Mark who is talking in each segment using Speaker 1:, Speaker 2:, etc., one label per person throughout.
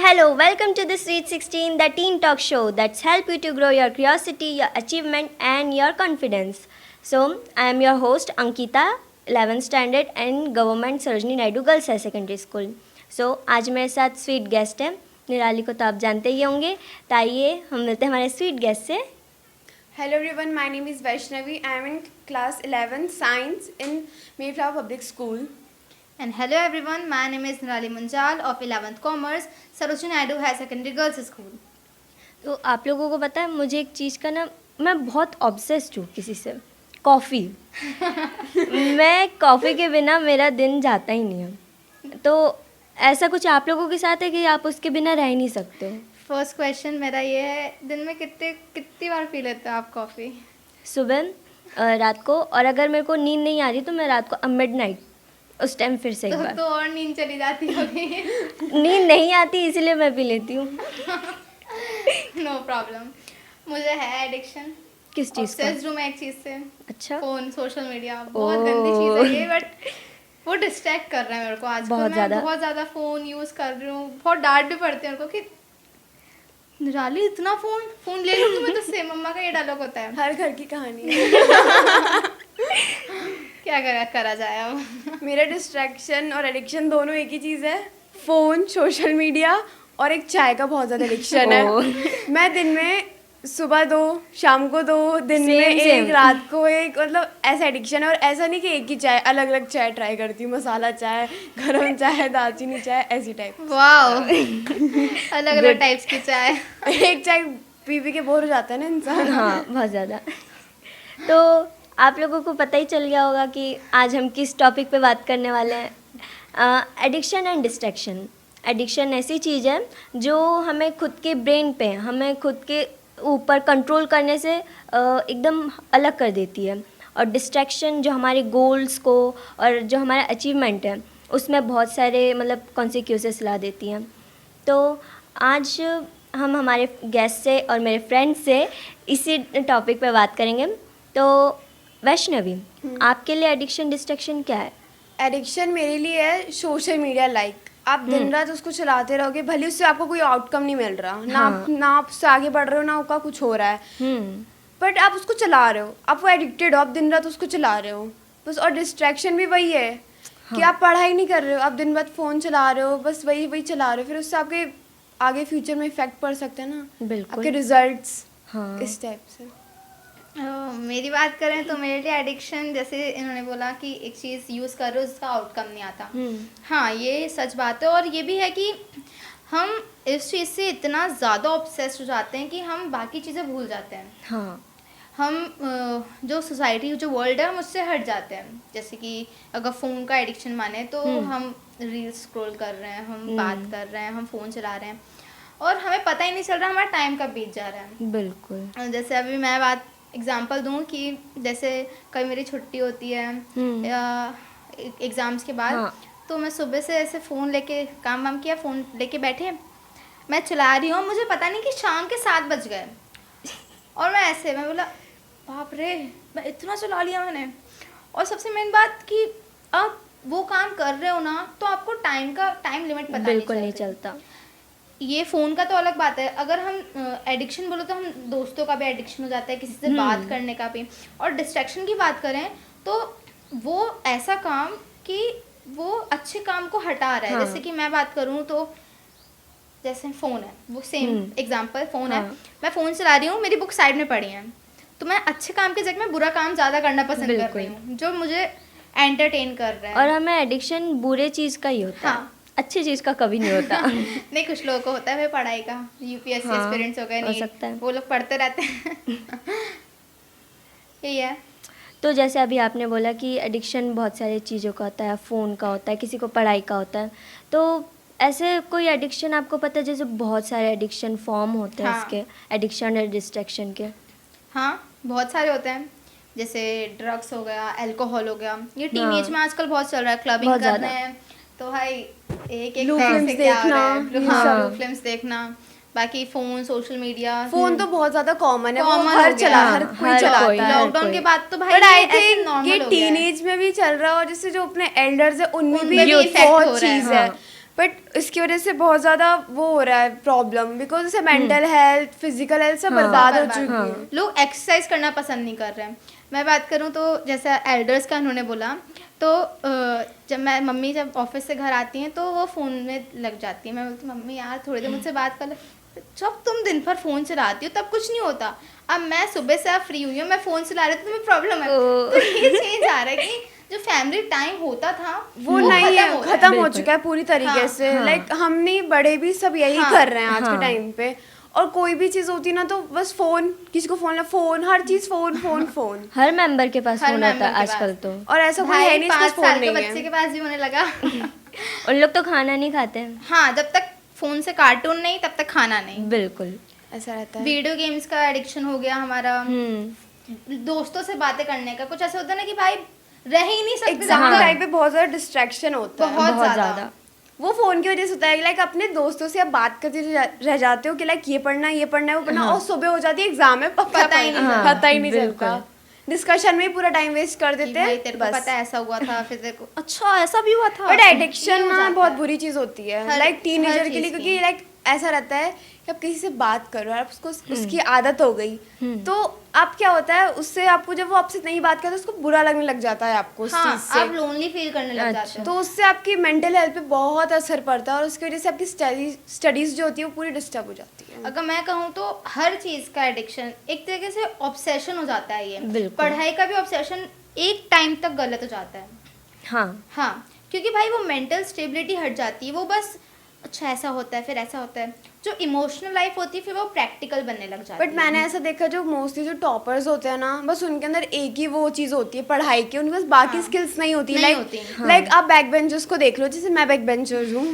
Speaker 1: hello, welcome to the Sweet 16, the teen talk show that's help you to grow your curiosity, your achievement and your confidence. So, I am your host Ankita, 11th standard and Government Sarojini Naidu Girls High Secondary School. So, आज मेरे साथ sweet guest है निराली को तो आप जानते ही होंगे, तो आइए हम मिलते हैं हमारे स्वीट गेस्ट से.
Speaker 2: Hello everyone, my name is Vaishnavi. I am in class 11 science in Mayflower Public School.
Speaker 3: And hello everyone, my name is Nirali Munjal of 11th Commerce, Sarojini Naidu High Secondary Girls School.
Speaker 1: तो आप लोगों को पता है मुझे एक चीज़ का ना, मैं बहुत ऑब्सेस्ड हूँ किसी से, कॉफ़ी. मैं कॉफ़ी के बिना मेरा दिन जाता ही नहीं है. तो ऐसा कुछ आप लोगों के साथ है कि आप उसके बिना रह ही नहीं सकते हो?
Speaker 3: फर्स्ट क्वेश्चन मेरा ये है, दिन में कितनी बार पी लेते हो आप कॉफ़ी?
Speaker 1: सुबह, रात को, और अगर मेरे को नींद नहीं आ रही तो मैं रात को मिडनाइट उस टाइम फिर से एक बार.
Speaker 3: तो और नींद चली जाती होगी.
Speaker 1: नींद नहीं आती इसलिए मैं पी लेती हूँ.
Speaker 3: No problem. मुझे है एडिक्शन.
Speaker 1: किस चीज़ का?
Speaker 3: ऑब्सेस्ड हूँ मैं एक चीज़ से.
Speaker 1: अच्छा.
Speaker 3: फ़ोन, सोशल मीडिया बहुत गंदी चीज़ है ये, बट वो डिस्ट्रैक्ट कर रहा है मेरे को आजकल.
Speaker 1: बहुत ज़्यादा.
Speaker 3: मैं बहुत ज़्यादा फ़ोन यूज़ कर रही हूँ. बहुत डांट भी पड़ती है मेरे को कि निराली इतना फ़ोन ले लूँ तुम्हें. तो से मम्मा का ये डायलॉग होता है.
Speaker 2: हर घर की कहानी है.
Speaker 3: क्या करा जाए अब.
Speaker 2: मेरा डिस्ट्रैक्शन और एडिक्शन दोनों एक ही चीज़ है. फ़ोन, सोशल मीडिया और एक चाय का बहुत ज़्यादा एडिक्शन है. मैं दिन में सुबह 2, शाम को 2, दिन में एक, रात को एक, मतलब ऐसा एडिक्शन है. और ऐसा नहीं कि एक ही चाय, अलग अलग चाय ट्राई करती हूँ. मसाला चाय, गरम चाय, दालचीनी चाय, ऐसी टाइप.
Speaker 3: वाओ. अलग अलग टाइप्स की चाय.
Speaker 2: एक चाय पी के बोर हो जाता है ना इंसान.
Speaker 1: हाँ, बहुत ज़्यादा. तो आप लोगों को पता ही चल गया होगा कि आज हम किस टॉपिक पे बात करने वाले हैं. Addiction and distraction. एडिक्शन ऐसी चीज़ है जो हमें खुद के ब्रेन पे, हमें खुद के ऊपर कंट्रोल करने से एकदम अलग कर देती है. और डिस्ट्रैक्शन जो हमारे गोल्स को और जो हमारा अचीवमेंट है उसमें बहुत सारे मतलब कॉन्सिक्वेंसेस ला देती हैं. तो आज हम हमारे गेस्ट से और मेरे फ्रेंड से इसी टॉपिक पे बात करेंगे. तो वैष्णवी, आपके लिए एडिक्शन डिस्ट्रैक्शन क्या है?
Speaker 2: एडिक्शन मेरे लिए है सोशल मीडिया. लाइक आप दिन रात उसको चलाते रहोगे, भले उससे आपको कोई आउटकम नहीं मिल रहा ना.
Speaker 1: हाँ.
Speaker 2: ना आप उससे आगे बढ़ रहे हो, ना आपका कुछ हो रहा है. बट आप उसको चला रहे हो, आप वो एडिक्टेड हो, आप दिन रात उसको चला रहे हो बस. और डिस्ट्रैक्शन भी वही है. हाँ. कि आप पढ़ाई नहीं कर रहे हो, आप दिन रात फ़ोन चला रहे हो, बस वही चला रहे हो. फिर उससे आपके आगे फ्यूचर में इफेक्ट पड़ सकते हैं ना.
Speaker 1: बिल्कुल.
Speaker 2: आपके रिजल्ट्स.
Speaker 1: हाँ.
Speaker 2: इस टाइप से.
Speaker 3: मेरी बात करें तो मेरे लिए एडिक्शन, जैसे इन्होंने बोला कि एक चीज़ यूज़ कर रहे हो उसका आउटकम नहीं आता. हाँ, ये सच बात है. और ये भी है कि हम इस चीज़ से इतना ज़्यादा ऑब्सेस्ड हो जाते हैं कि हम बाकी चीज़ें भूल जाते हैं.
Speaker 1: हाँ.
Speaker 3: हम जो सोसाइटी, जो वर्ल्ड है, हम उससे हट जाते हैं. जैसे कि अगर फ़ोन का एडिक्शन माने तो हम रील्स स्क्रॉल कर रहे हैं, हम बात कर रहे हैं, हम फ़ोन चला रहे हैं और हमें पता ही नहीं चल रहा हमारा टाइम कब बीत जा रहा है.
Speaker 1: बिल्कुल.
Speaker 3: जैसे अभी मैं बात एग्जांपल दूं कि जैसे कभी मेरी छुट्टी होती है एग्ज़ाम्स के बाद. हाँ. तो मैं सुबह से ऐसे फ़ोन लेके काम वाम किया, फ़ोन लेके बैठे, मैं चला रही हूँ, मुझे पता नहीं कि शाम के 7 बज गए. और मैं बोला बाप रे, मैं इतना चला लिया मैंने. और सबसे मेन बात कि आप वो काम कर रहे हो ना तो आपको टाइम लिमिट पता
Speaker 1: बिल्कुल नहीं चलता.
Speaker 3: ये फ़ोन का तो अलग बात है. अगर हम एडिक्शन बोलो तो हम दोस्तों का भी एडिक्शन हो जाता है, किसी से बात करने का भी. और डिस्ट्रैक्शन की बात करें तो वो ऐसा काम कि वो अच्छे काम को हटा रहा है. हाँ. जैसे कि मैं बात करूँ तो जैसे फ़ोन है, वो सेम एग्जांपल फ़ोन है. मैं फ़ोन चला रही हूँ, मेरी बुक साइड में पड़ी है, तो मैं अच्छे काम की जगह में बुरा काम ज़्यादा करना पसंद कर रही हूँ जो मुझे एंटरटेन कर रहा है.
Speaker 1: और हमें एडिक्शन बुरे चीज़ का ही होता है. अच्छी चीज़ का कभी नहीं होता.
Speaker 3: नहीं, कुछ लोगों को होता है पढ़ाई का. यूपीएससी एस्पिरेंट्स हो गए,
Speaker 1: हो सकता है,
Speaker 3: वो लोग पढ़ते रहते हैं. यही है.
Speaker 1: तो जैसे अभी आपने बोला कि एडिक्शन बहुत सारी चीज़ों का होता है, फ़ोन का होता है, किसी को पढ़ाई का होता है. तो ऐसे कोई एडिक्शन आपको पता है? जैसे बहुत सारे एडिक्शन फॉर्म होते हैं. हाँ. इसके एडिक्शन और डिस्ट्रैक्शन के.
Speaker 3: हाँ, बहुत सारे होते हैं. जैसे ड्रग्स हो गया, अल्कोहल हो गया. ये टीनेज में आजकल बहुत चल रहा है. क्लबिंग करना है तो भाई एक
Speaker 2: फिल्म्स
Speaker 3: देखना. बाकी फ़ोन, सोशल मीडिया.
Speaker 2: फ़ोन तो बहुत ज़्यादा कॉमन है.
Speaker 3: हर
Speaker 2: कोई चलाता है.
Speaker 3: लॉकडाउन के बाद तो भाई
Speaker 2: बट आई थिंक ये टीनेज में भी चल रहा है. और जैसे जो अपने एल्डर्स है उनमें भी
Speaker 3: बहुत
Speaker 2: चीज़ है. बट इसकी वजह से बहुत ज़्यादा वो हो रहा है प्रॉब्लम, बिकॉज इससे मेंटल हेल्थ, फिजिकल हेल्थ सब बर्बाद हो चुकी है।
Speaker 3: लोग एक्सरसाइज करना पसंद नहीं कर रहे हैं। मैं बात करूं तो जैसे एल्डर्स का उन्होंने बोला, तो जब मम्मी जब ऑफिस से घर आती हैं तो वो फ़ोन में लग जाती है। मैं बोलती मम्मी यार थोड़ी देर मुझसे बात कर ले। जब तुम दिन भर फ़ोन चलाती हो तब कुछ नहीं होता, अब मैं सुबह से आप फ्री हुई हूँ, मैं फ़ोन चला रही हूँ तो तुम्हें प्रॉब्लम है। तो ये चेंज आ रहा है कि जो फैमिली टाइम होता था
Speaker 2: वो नहीं है, खत्म हो
Speaker 1: बिल्कुल।
Speaker 2: चुका है पूरी तरीके
Speaker 3: हाँ,
Speaker 2: से। लाइक हम नहीं, बड़े भी सब यही
Speaker 3: हाँ,
Speaker 2: कर रहे हैं आज के
Speaker 1: हाँ।
Speaker 2: टाइम पे। और कोई भी चीज़ होती है ना तो बस फोन, किसी को फोन, फोन, हर चीज़ फोन फोन फोन।
Speaker 1: हर मेंबर के पास
Speaker 3: हर
Speaker 1: फोन होता
Speaker 3: member
Speaker 1: है
Speaker 3: के
Speaker 1: आजकल
Speaker 3: पास।
Speaker 1: तो।
Speaker 2: और ऐसा कोई है
Speaker 3: भाई
Speaker 2: नहीं
Speaker 3: 5
Speaker 2: जिसको फोन
Speaker 3: साल के
Speaker 2: नहीं
Speaker 3: बच्चे
Speaker 2: है।
Speaker 3: के पास भी होने लगा।
Speaker 1: उन लोग तो खाना नहीं खाते हैं।
Speaker 3: हाँ, जब तक फ़ोन से कार्टून नहीं तब तक खाना नहीं।
Speaker 1: बिल्कुल।
Speaker 2: ऐसा रहता है।
Speaker 3: वीडियो गेम्स का एडिक्शन हो गया हमारा, दोस्तों से बातें करने का। कुछ ऐसा होता है ना कि भाई रह ही नहीं सकते
Speaker 2: एग्जाम
Speaker 3: जब तक-
Speaker 2: टाइम पे बहुत ज़्यादा डिस्ट्रैक्शन होता है।
Speaker 3: बहुत
Speaker 1: बहुत
Speaker 3: ज़्यादा।
Speaker 1: ज़्यादा।
Speaker 2: वो फोन की वजह से होता है। लाइक अपने दोस्तों से आप बात करते रह जाते हो कि लाइक ये पढ़ना है, ये पढ़ना है, वो पढ़ना है, और सुबह हो जाती है एग्जाम में,
Speaker 3: पता ही नहीं
Speaker 1: चलता।
Speaker 2: पता ही नहीं
Speaker 1: बिल्कुल।
Speaker 2: चलता। डिस्कशन में ही पूरा टाइम वेस्ट कर
Speaker 3: कि
Speaker 2: देते
Speaker 3: भाई
Speaker 2: हैं
Speaker 3: तेरे को
Speaker 2: बस।
Speaker 3: पता है ऐसा हुआ था, फिर तेरे को अच्छा ऐसा भी हुआ था।
Speaker 2: बट
Speaker 3: ये
Speaker 2: एडिक्शन
Speaker 3: हो
Speaker 2: ना
Speaker 3: जाता
Speaker 2: बहुत
Speaker 3: है।
Speaker 2: बुरी चीज होती है
Speaker 3: हर-
Speaker 2: लाइक
Speaker 3: हर
Speaker 2: टीनेजर के
Speaker 3: चीज़
Speaker 2: लिए,
Speaker 3: की।
Speaker 2: क्योंकि लाइक ऐसा रहता है कि आप किसी से बात करो और उसको उसकी आदत हो गई, तो आप क्या होता है उससे, आपको जब वो आपसे नहीं बात करता उसको बुरा लगने लग जाता है आपको उस
Speaker 3: हाँ,
Speaker 2: चीज से।
Speaker 3: आप लोनली फील करने लग जाते हो।
Speaker 2: तो उससे आपकी मेंटल हेल्थ पे बहुत असर पड़ता है और उसकी वजह से आपकी स्टडीज जो होती है वो पूरी डिस्टर्ब हो जाती है।
Speaker 3: अगर मैं कहूँ तो हर चीज़ का एडिक्शन एक तरीके से ऑब्सेशन हो जाता है। ये
Speaker 1: बिल्कुल।
Speaker 3: पढ़ाई का भी ऑब्सेशन एक टाइम तक गलत हो जाता है।
Speaker 1: हाँ।
Speaker 3: हाँ, क्योंकि भाई वो मेंटल स्टेबिलिटी हट जाती है। वो बस अच्छा ऐसा होता है फिर ऐसा होता है। जो इमोशनल लाइफ होती है फिर वो प्रैक्टिकल बनने लग जाती है।
Speaker 2: बट मैंने ऐसा देखा जो मोस्टली जो टॉपर्स होते हैं ना, बस उनके अंदर एक ही वो चीज़ होती है पढ़ाई की, उनके पास बाकी
Speaker 3: हाँ।
Speaker 2: स्किल्स नहीं होती।
Speaker 3: नहीं
Speaker 2: लाइक
Speaker 3: होती।
Speaker 2: लाइक आप बैक बेंचर्स को देख लो, जैसे मैं बैक बेंचर हूँ।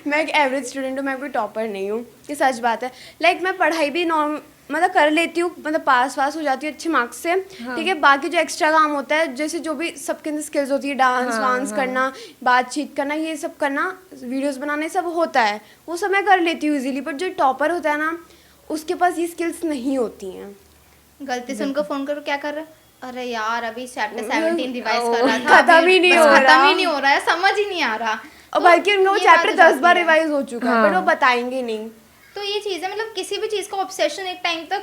Speaker 2: मैं एक एवरेज स्टूडेंट हूँ, मैं कोई टॉपर नहीं हूँ, ये सच बात है। लाइक मैं पढ़ाई भी नॉर्म मतलब कर लेती हूँ, मतलब पास हो जाती हूँ अच्छे मार्क्स से, ठीक है। बाकी जो एक्स्ट्रा काम होता है, जैसे जो भी सबके अंदर स्किल्स होती है, डांस वांस करना, बातचीत करना, ये सब करना, वीडियोस बनाना, ये सब होता है, वो सब मैं कर लेती हूँ इजीली। बट जो टॉपर होता है ना, उसके पास ये स्किल्स नहीं होती हैं।
Speaker 3: गलती से उनको फोन करो, क्या कर रहा है? अरे यार अभी चैप्टर 17 रिवाइज कर रहा था,
Speaker 2: खत्म
Speaker 3: अभी
Speaker 2: ही नहीं
Speaker 3: बस
Speaker 2: हो
Speaker 3: खत्म
Speaker 2: रहा।
Speaker 3: ही नहीं हो रहा है, समझ ही नहीं आ रहा।
Speaker 2: और
Speaker 3: तो
Speaker 2: बल्कि उनका वो
Speaker 3: ये बात
Speaker 2: चैप्टर
Speaker 3: हो
Speaker 2: 10
Speaker 3: जाती
Speaker 2: बार
Speaker 3: है।
Speaker 2: रिवाइज हो चुका है, बट वो बताएंगे नहीं।
Speaker 3: तो ये चीज़ है, मतलब किसी भी चीज़ का ऑब्सेशन एक टाइम तक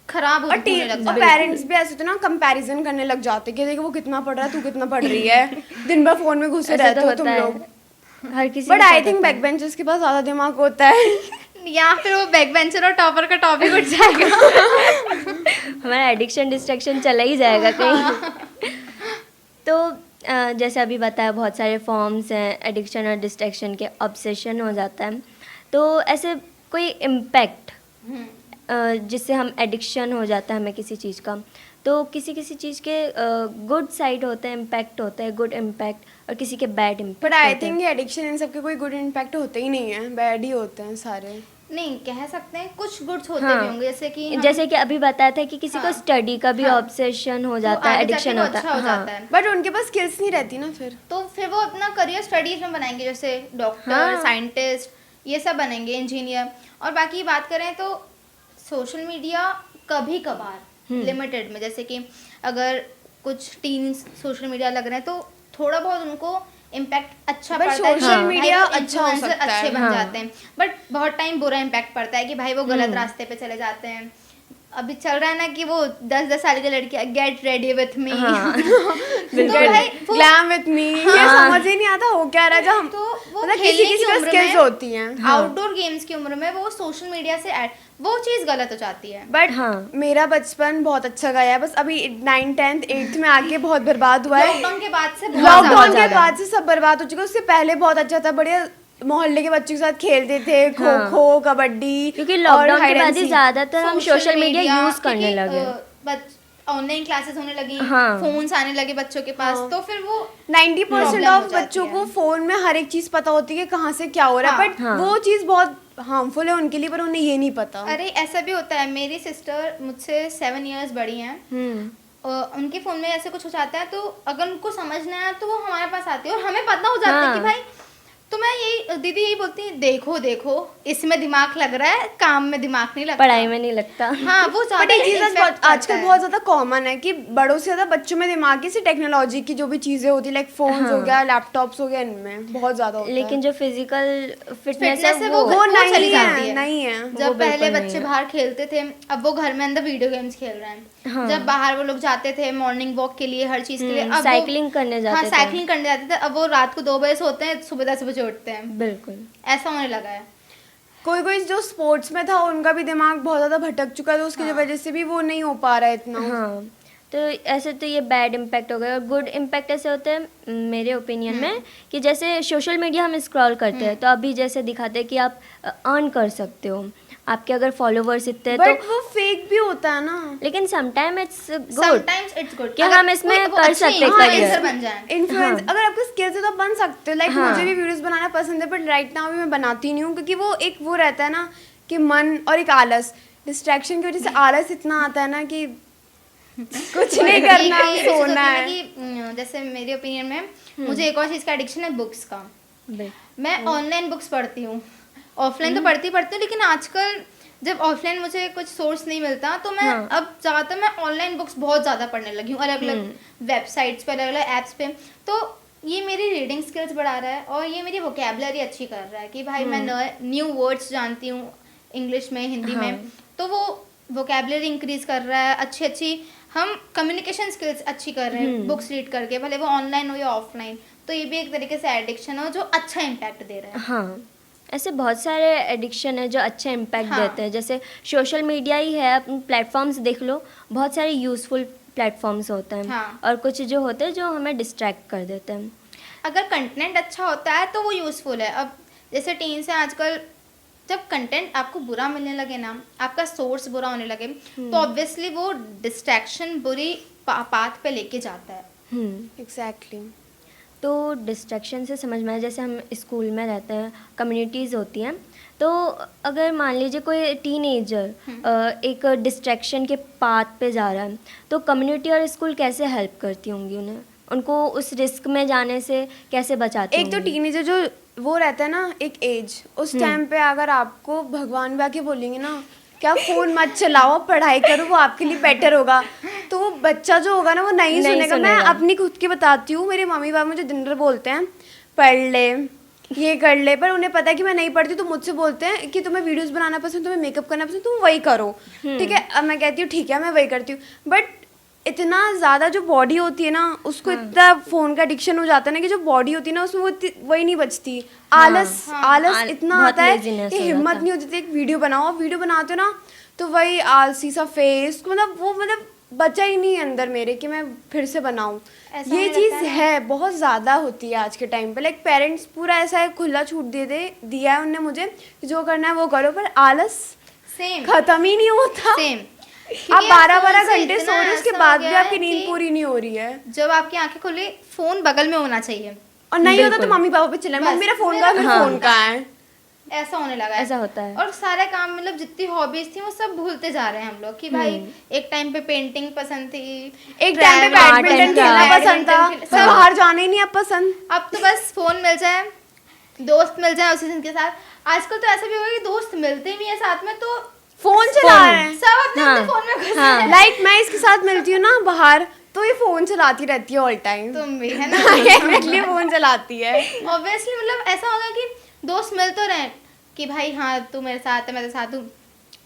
Speaker 3: खराब
Speaker 2: और
Speaker 3: होने लग
Speaker 2: और
Speaker 3: जाता है।
Speaker 2: पेरेंट्स भी ऐसे होते हैं ना, कंपैरिजन करने लग जाते हैं कि देखो वो कितना पढ़ रहा है, तू कितना पढ़ रही है, दिन भर फोन में घुसे
Speaker 1: ऐसा
Speaker 2: रहते
Speaker 1: तो
Speaker 2: हो तुम
Speaker 1: होता है।
Speaker 2: लोग।
Speaker 1: हर किसी
Speaker 2: बट
Speaker 1: के
Speaker 2: आई
Speaker 1: साथ
Speaker 2: थिंक
Speaker 1: होता है।
Speaker 2: बैक बेंचर्स के पास ज्यादा दिमाग होता है।
Speaker 3: या फिर वो बैक बेंचर और टॉपर का टॉपिक उठ जाएगा।
Speaker 1: हमारा एडिक्शन डिस्ट्रैक्शन चला ही जाएगा कहीं। तो जैसे अभी बताया बहुत सारे फॉर्म्स हैं एडिक्शन और डिस्ट्रैक्शन के, ऑब्सेशन हो जाता है। तो ऐसे कोई इम्पैक्ट जिससे हम एडिक्शन हो जाता है हमें किसी चीज़ का, तो किसी किसी चीज़ के गुड साइड होते हैं, इम्पैक्ट होता है, गुड इम्पैक्ट, और किसी के bad impact.
Speaker 2: But I think addiction in सब के कोई गुड इम्पैक्ट होते ही नहीं है, बैड ही होते हैं सारे।
Speaker 3: नहीं कह सकते हैं, कुछ गुड्स होते
Speaker 1: हाँ।
Speaker 3: भी होंगे, जैसे कि हम-
Speaker 1: जैसे कि अभी बताया था कि किसी को
Speaker 3: हाँ।
Speaker 1: स्टडी का भी
Speaker 3: हाँ।
Speaker 1: ऑब्सेशन हो
Speaker 3: वो
Speaker 1: जाता है,
Speaker 3: आगे जाके
Speaker 1: एडिक्शन
Speaker 3: वो
Speaker 1: होता
Speaker 3: अच्छा हो
Speaker 1: है।
Speaker 3: जाता है।
Speaker 2: बट उनके पास स्किल्स नहीं रहती ना
Speaker 3: तो फिर वो अपना करियर स्टडीज में बनाएंगे, जैसे डॉक्टर,
Speaker 1: हाँ।
Speaker 3: साइंटिस्ट, ये सब बनेंगे, इंजीनियर। और बाकी बात करें तो सोशल मीडिया कभी कभार लिमिटेड में, जैसे कि अगर कुछ टीन्स सोशल मीडिया लग रहे हैं तो थोड़ा बहुत उनको इम्पैक्ट अच्छा
Speaker 2: But
Speaker 3: पड़ता है।
Speaker 2: social
Speaker 3: कि
Speaker 2: media
Speaker 3: भाई वो
Speaker 2: अच्छा हो
Speaker 3: influencer
Speaker 2: सकता है।
Speaker 3: अच्छे बन
Speaker 1: हाँ।
Speaker 3: जाते हैं, बट बहुत टाइम बुरा इम्पैक्ट पड़ता है कि भाई वो गलत रास्ते पे चले जाते हैं। अभी चल रहा है ना कि वो 10-10 साल की लड़कियां गेट रेडी विथ मी,
Speaker 1: हाँ।
Speaker 3: तो भाई वो
Speaker 2: ग्लैम विथ मी, ये समझ ही नहीं आता हो क्या रहा है। जब हम
Speaker 3: तो वो
Speaker 2: मतलब
Speaker 3: खेलने
Speaker 2: किसी किसी
Speaker 3: की
Speaker 2: का
Speaker 3: उम्र
Speaker 2: स्किल्स
Speaker 3: में,
Speaker 2: होती हैं।
Speaker 3: आउटडोर गेम्स की उम्र में वो सोशल मीडिया से वो चीज़ गलत हो जाती है।
Speaker 2: बट
Speaker 1: हाँ।
Speaker 2: मेरा बचपन बहुत अच्छा गया है, बस अभी 9th 10th 8th में आके बहुत बर्बाद हुआ है।
Speaker 3: लॉकडाउन के बाद से बहुत
Speaker 2: लॉकडाउन
Speaker 3: ज़्यादा।
Speaker 2: के बाद से सब बर्बाद हो चुका है। उससे पहले बहुत अच्छा था, बढ़िया मोहल्ले के बच्चों के साथ खेलते थे, खो
Speaker 1: हाँ।
Speaker 2: खो, कबड्डी।
Speaker 1: क्योंकि
Speaker 2: और
Speaker 1: लॉकडाउन के
Speaker 2: hide and
Speaker 1: बाद ही
Speaker 2: seek।
Speaker 1: ज़्यादातर हम सोशल मीडिया यूज़ करने
Speaker 3: क्योंकि,
Speaker 1: लगे।
Speaker 3: ऑनलाइन क्लासेस होने लगी,
Speaker 1: हाँ।
Speaker 3: फोन्स आने लगे बच्चों के पास, तो फिर वो
Speaker 2: 90%
Speaker 3: Problem
Speaker 2: ऑफ
Speaker 3: हो जाती
Speaker 2: बच्चों
Speaker 3: है।
Speaker 2: को फोन में हर एक चीज पता होती है कहाँ से क्या हो रहा है,
Speaker 3: हाँ।
Speaker 2: बट
Speaker 1: हाँ।
Speaker 2: वो चीज बहुत हार्मफुल है उनके लिए, पर उन्हें ये नहीं पता।
Speaker 3: अरे ऐसा भी होता है, मेरी सिस्टर मुझसे 7 years बड़ी हैं, उनके फ़ोन में ऐसे कुछ हो जाता है तो अगर उनको समझना है तो वो हमारे पास आती है और हमें पता हो जाता है
Speaker 1: हाँ।
Speaker 3: कि भाई तो मैं यही दीदी यही बोलती है, देखो देखो इसमें दिमाग लग रहा है, काम में दिमाग नहीं लगता,
Speaker 1: पढ़ाई में नहीं लगता।
Speaker 3: हाँ वो
Speaker 2: बट
Speaker 3: ज्यादा
Speaker 2: ये चीज़
Speaker 3: impact करता
Speaker 2: आजकल
Speaker 3: है।
Speaker 2: बहुत ज़्यादा कॉमन है कि बड़ों से ज़्यादा बच्चों में दिमाग की से टेक्नोलॉजी की जो भी चीज़ें होती है, लाइक फोन्स हो गया, लैपटॉप्स हो गया, इनमें बहुत ज़्यादा होता है।
Speaker 1: लेकिन जो फिजिकल फिटनेस
Speaker 3: फिटनेस
Speaker 1: है
Speaker 3: है वो
Speaker 2: वो
Speaker 3: चली
Speaker 2: नहीं
Speaker 3: जाती
Speaker 2: है,
Speaker 3: है।
Speaker 2: नहीं है।
Speaker 1: वो
Speaker 3: जब पहले
Speaker 1: बिल्कुल नहीं
Speaker 3: बच्चे
Speaker 1: है।
Speaker 3: बाहर खेलते थे, अब वो घर में अंदर वीडियो गेम्स खेल रहे हैं।
Speaker 1: हाँ।
Speaker 3: जब बाहर वो लोग जाते थे मॉर्निंग वॉक के लिए, हर चीज के लिए, अब
Speaker 1: साइकिलिंग करने जाते
Speaker 3: हाँ
Speaker 1: थे।
Speaker 3: साइकिलिंग करने जाते थे, अब वो रात को 2 बजे सोते हैं, सुबह 10 बजे उठते हैं।
Speaker 1: बिल्कुल।
Speaker 3: ऐसा होने लगा है।
Speaker 2: कोई कोई जो स्पोर्ट्स में था उनका भी दिमाग बहुत ज़्यादा भटक चुका है, तो उसकी वजह से भी वो नहीं हो पा रहा है इतना।
Speaker 1: हाँ, तो ऐसे तो ये बैड इम्पैक्ट हो गया। और गुड इम्पैक्ट ऐसे होते हैं मेरे ओपिनियन में कि जैसे सोशल मीडिया हम स्क्रॉल करते हैं तो अभी जैसे दिखाते हैं कि आप अर्न कर सकते हो, आपके अगर फॉलोवर्स इतने हैं
Speaker 2: बट
Speaker 1: तो,
Speaker 2: वो फेक भी होता है ना।
Speaker 1: लेकिन sometime it's good
Speaker 3: sometimes it's good
Speaker 1: कि हम इसमें कर सकते हैं
Speaker 3: इन्फ्लुएंसर
Speaker 1: career।
Speaker 3: बन जाए।
Speaker 2: इन्फ्लुएंस अगर आपको स्किल्स है तो आप बन सकते हो। लाइक
Speaker 1: हाँ।
Speaker 2: मुझे भी वीडियोस बनाना पसंद है, बट राइट नाउ भी मैं बनाती नहीं हूँ, क्योंकि वो एक वो रहता है ना कि मन और एक आलस, डिस्ट्रैक्शन की वजह से आलस इतना आता है ना कि कुछ नहीं करना,
Speaker 3: ये चीज़ होती
Speaker 2: सोना
Speaker 3: ना
Speaker 2: है।
Speaker 3: कि जैसे मेरे ओपिनियन में मुझे एक और चीज़ का एडिक्शन है, बुक्स का। मैं ऑनलाइन बुक्स पढ़ती हूँ, ऑफलाइन तो पढ़ती हूँ, लेकिन आजकल जब ऑफलाइन मुझे कुछ सोर्स नहीं मिलता तो मैं अब ज़्यादातर मैं ऑनलाइन बुक्स बहुत ज़्यादा पढ़ने लगी हूँ, अलग अलग वेबसाइट्स पे, अलग अलग ऐप्स पे। तो ये मेरी रीडिंग स्किल्स बढ़ा रहा है और ये मेरी वोकेबलरी अच्छी कर रहा है कि भाई मैं न्यू वर्ड्स जानती हूँ इंग्लिश में, हिंदी में, तो वो वोकेबलरी इंक्रीज कर रहा है। अच्छी अच्छी हम कम्युनिकेशन स्किल्स अच्छी कर रहे हैं बुक्स रीड करके, भले वो ऑनलाइन हो या ऑफलाइन। तो ये भी एक तरीके से एडिक्शन हो जो अच्छा इम्पैक्ट दे रहा है।
Speaker 1: हाँ, ऐसे बहुत सारे एडिक्शन है जो अच्छे इम्पैक्ट
Speaker 3: हाँ।
Speaker 1: देते हैं। जैसे सोशल मीडिया ही है, अपन प्लेटफॉर्म्स देख लो, बहुत सारे यूज़फुल प्लेटफॉर्म्स होते हैं।
Speaker 3: हाँ।
Speaker 1: और कुछ जो होते हैं जो हमें डिस्ट्रैक्ट कर देते हैं।
Speaker 3: अगर कंटेंट अच्छा होता है तो वो यूज़फुल है। अब जैसे टीन से आजकल जब कंटेंट आपको बुरा मिलने लगे ना, आपका सोर्स बुरा होने लगे, तो ऑब्वियसली वो डिस्ट्रैक्शन बुरी पाथ पे लेके जाता है।
Speaker 2: एग्जैक्टली।
Speaker 1: तो डिस्ट्रैक्शन से समझ में आया, जैसे हम स्कूल में रहते हैं, कम्युनिटीज़ होती हैं, तो अगर मान लीजिए कोई टीनेजर एक डिस्ट्रैक्शन के पाथ पे जा रहा है, तो कम्युनिटी और स्कूल कैसे हेल्प करती होंगी उन्हें, उनको उस रिस्क में जाने से कैसे बचाती
Speaker 2: एक तो
Speaker 1: होंगी?
Speaker 2: टीनेजर जो वो रहता है ना, एक एज, उस टाइम पे अगर आपको भगवान भी आके बोलेंगे ना क्या फोन मत चलाओ, पढ़ाई करो, वो आपके लिए बेटर होगा, तो वो बच्चा जो होगा ना वो नहीं सुनेगा। मैं अपनी खुद की बताती हूँ, मेरे मम्मी पापा मुझे दिन भर बोलते हैं पढ़ ले, ये कर ले, पर उन्हें पता है कि मैं नहीं पढ़ती, तो मुझसे बोलते हैं कि तुम्हें वीडियोस बनाना पसंद, तुम्हें मेकअप करना पसंद, तुम वही करो, ठीक है। अब मैं कहती हूँ ठीक है मैं वही करती हूँ, बट इतना ज़्यादा जो बॉडी होती है ना उसको इतना फ़ोन का एडिक्शन हो जाता है ना कि जो बॉडी होती है ना उसमें वो वही नहीं बचती। आलस इतना आता है कि हिम्मत नहीं होती थी एक वीडियो बनाओ, वीडियो बनाते हो ना तो वही आलसी सा फेस, मतलब वो मतलब बचा ही नहीं अंदर मेरे कि मैं फिर से बनाऊं। ये चीज़ है बहुत ज़्यादा होती है आज के टाइम पे। लाइक पेरेंट्स पूरा ऐसा है खुला छूट दिया है उनने मुझे कि जो करना है वो करो, पर आलस
Speaker 3: सेम
Speaker 2: खत्म ही नहीं होता।
Speaker 3: सेम
Speaker 2: आप 12-12 घंटे सो रहे हो उसके बाद भी आपकी नींद पूरी नहीं हो रही है।
Speaker 3: जब आपकी आंखें खुली फोन बगल में होना चाहिए,
Speaker 2: और नहीं होता तो मम्मी पापा पे चिल्लाए, मम्मी मेरा फोन का मेरा फोन का है,
Speaker 3: ऐसा होने लगा है।
Speaker 1: ऐसा होता है।
Speaker 3: और सारे काम मतलब जितनी हॉबीज थी वो सब भूलते जा रहे हैं हम लोग कि भाई एक टाइम पे पेंटिंग पसंद थी,
Speaker 2: एक टाइम पे बैडमिंटन खेलना पसंद था, पर बाहर जाना ही नहीं अब पसंद।
Speaker 3: अब तो बस फोन मिल जाए, दोस्त मिल जाए उसी दिन के साथ। आजकल तो ऐसा भी हो गया कि दोस्त मिलते भी हैं साथ में तो
Speaker 2: फोन चला रहे हैं
Speaker 3: सब अपने अपने फोन में घुसे हैं।
Speaker 2: लाइक मैं इसके साथ मिलती हूँ ना बाहर तो ये फोन चलाती रहती है ऑल टाइम।
Speaker 3: तुम भी है ना,
Speaker 2: एक्चुअली फोन चलाती है।
Speaker 3: ऑब्वियसली मतलब ऐसा होगा कि दोस्त मिल तो रहे कि भाई हाँ तू मेरे साथ है मैं तेरे साथ हूँ,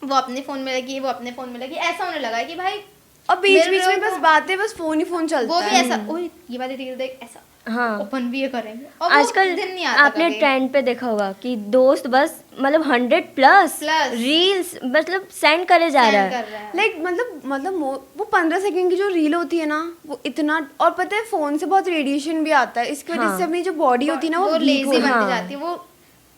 Speaker 3: वो अपने फोन में लगी वो अपने फोन में लगी, ऐसा होने लगा है कि भाई
Speaker 2: और बीच
Speaker 3: मिल
Speaker 2: बीच
Speaker 3: रहे
Speaker 2: में
Speaker 3: हो
Speaker 2: बस
Speaker 3: तो-
Speaker 2: बातें, बस फोन ही फोन चलता
Speaker 3: वो
Speaker 2: है।
Speaker 3: भी ऐसा ओए ये वाली रील देख, ऐसा
Speaker 1: हाँ,
Speaker 3: ओपन भी ये करेंगे और वो
Speaker 1: आजकल
Speaker 3: दिन नहीं आता
Speaker 1: आपने
Speaker 3: कभी।
Speaker 1: ट्रेंड पे देखा होगा कि दोस्त बस मतलब 100+ रील्स मतलब सेंड करे जा रहा
Speaker 3: Send
Speaker 1: है।
Speaker 3: कर रहा है।
Speaker 2: लाइक मतलब वो 15 सेकंड की जो रील होती है ना वो इतना, और पता है फोन से बहुत रेडिएशन भी आता है, इसकी वजह से अपनी जो बॉडी होती है ना वो
Speaker 3: लेजी
Speaker 2: weak
Speaker 3: बनती
Speaker 2: हो
Speaker 3: जाती है, वो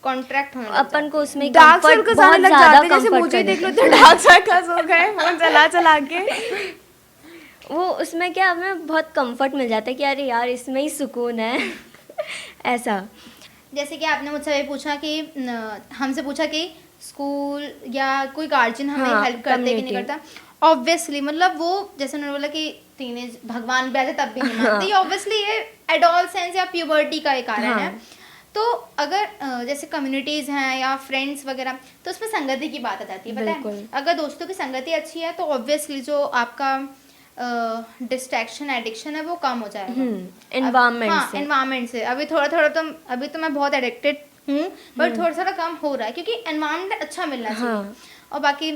Speaker 3: कॉन्ट्रैक्ट होने लग
Speaker 1: अपन को उसमें
Speaker 2: डार्क
Speaker 1: comfort
Speaker 2: सर्कल्स
Speaker 1: बहुत
Speaker 2: आने लग
Speaker 1: ज्यादा
Speaker 2: जाते हैं, जैसे
Speaker 1: comfort
Speaker 2: मुझे
Speaker 1: कर
Speaker 2: देख लो
Speaker 1: देता
Speaker 2: तो डार्क सर्कल्स हो गए फोन चला चला के।
Speaker 1: वो उसमें क्या हमें बहुत कंफर्ट मिल जाता है कि अरे यार इसमें ही सुकून है। ऐसा
Speaker 3: जैसे कि आपने मुझसे ये पूछा कि हमसे पूछा कि स्कूल या कोई गार्जियन हमें
Speaker 1: हाँ,
Speaker 3: हेल्प करते कि नहीं
Speaker 1: community।
Speaker 3: करता। ऑब्वियसली मतलब वो जैसे उन्होंने बोला कि टीनेज भगवान भी आते तब भी नहीं मानते, ये ऑब्वियसली ये एडोलसेंस या प्यूबर्टी का एक कारण है। तो अगर जैसे कम्युनिटीज़ हैं या फ्रेंड्स वगैरह, तो उसमें संगति की बात आ जाती है, पता है।
Speaker 1: बिल्कुल।
Speaker 3: अगर दोस्तों की संगति अच्छी है तो ऑब्वियसली जो आपका डिस्ट्रैक्शन एडिक्शन है वो कम हो जाएगा।
Speaker 1: environment
Speaker 3: हाँ,
Speaker 1: से।
Speaker 3: एनवायरमेंट से। अभी थोड़ा थोड़ा तो अभी तो मैं बहुत एडिक्टेड हूँ, बट थोड़ा थोड़ा कम हो रहा है क्योंकि एनवायरमेंट अच्छा मिलना चाहिए।
Speaker 1: हाँ।
Speaker 3: और बाकी